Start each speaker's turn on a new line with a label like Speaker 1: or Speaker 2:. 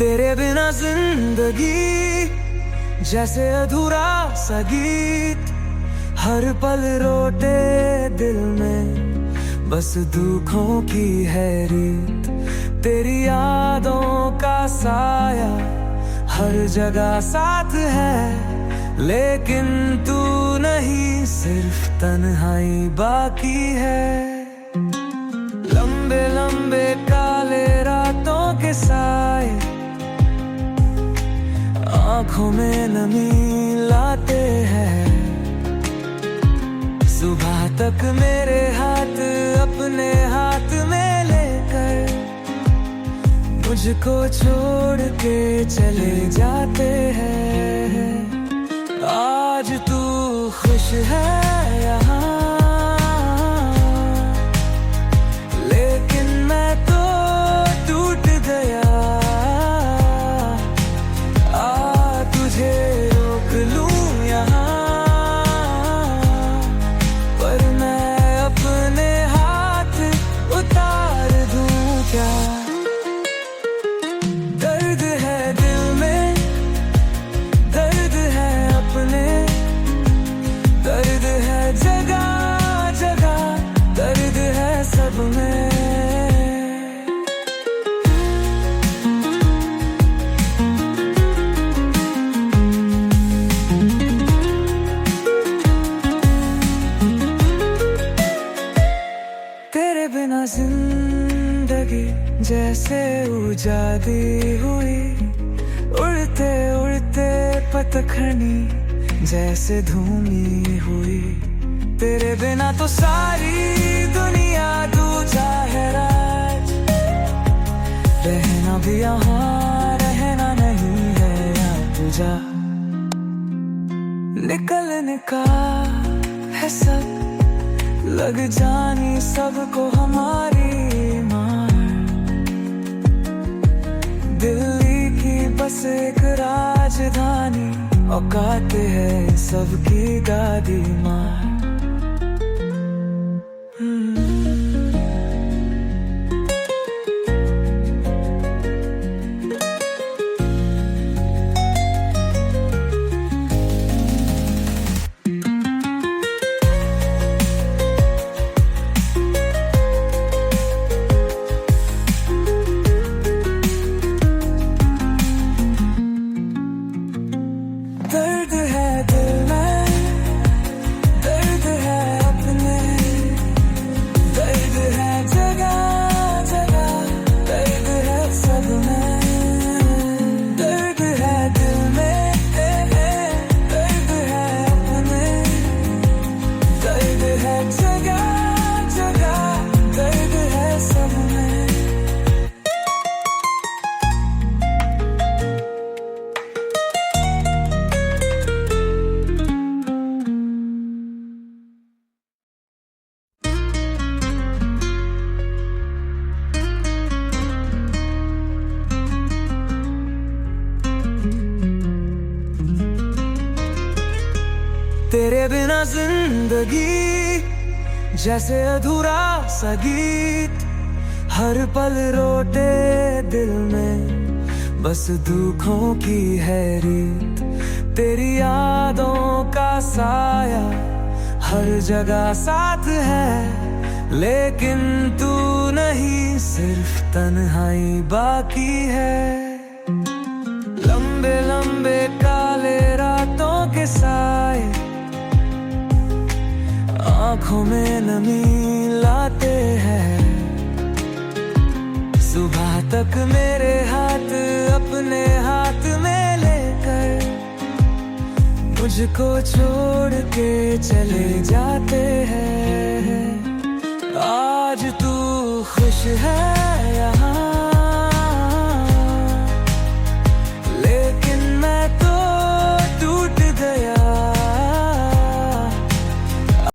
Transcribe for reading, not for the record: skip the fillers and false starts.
Speaker 1: तेरे बिना जिंदगी जैसे अधूरा सा गीत, हर पल रोते दिल में बस दुखों की है रीत। तेरी यादों का साया हर जगह साथ है, लेकिन तू नहीं, सिर्फ तन्हाई बाकी है। लंबे लंबे काले रातों के साए आंखों में नमी लाते हैं। सुबह तक मेरे हाथ अपने हाथ में लेकर मुझको छोड़ के चले जाते हैं। आज तू खुश है यहाँ, लेकिन मैं तो टूट गया। तुझे रोक लूं यहाँ, पर मैं अपने हाथ उतार दूं क्या? दर्द है दिल में, दर्द है अपने, दर्द है जगह जगह, दर्द है सब में। तेरे बिना जिंदगी जैसे उजादी हुई, उड़ते उड़ते पतखनी जैसे धूमी हुई। तेरे बिना तो सारी दुनिया दूजा है राज, रहना भी यहाँ रहना नहीं है या तुझा। निकलने का है सब, लग जानी सबको हमारी मार। दिल्ली की बस एक राजधानी, औकात है सबकी दादी मार। दर्द है दिल में, दर्द है अपने, दर्द है जगह जगह, दर्द है सब में। दर्द है दिल में, दर्द है अपने, दर्द है जगह जगह, दर्द है सब में। तेरे बिना जिंदगी जैसे अधूरा सा गीत, हर पल रोते दिल में बस दुखों की है रीत। तेरी यादों का साया हर जगह साथ है, लेकिन तू नहीं, सिर्फ तन्हाई बाकी है। लंबे लंबे काले रातों के साए आंखों में नमी लाते हैं। सुबह तक मेरे हाथ अपने हाथ में लेकर मुझको छोड़ के चले जाते हैं। आज तू खुश है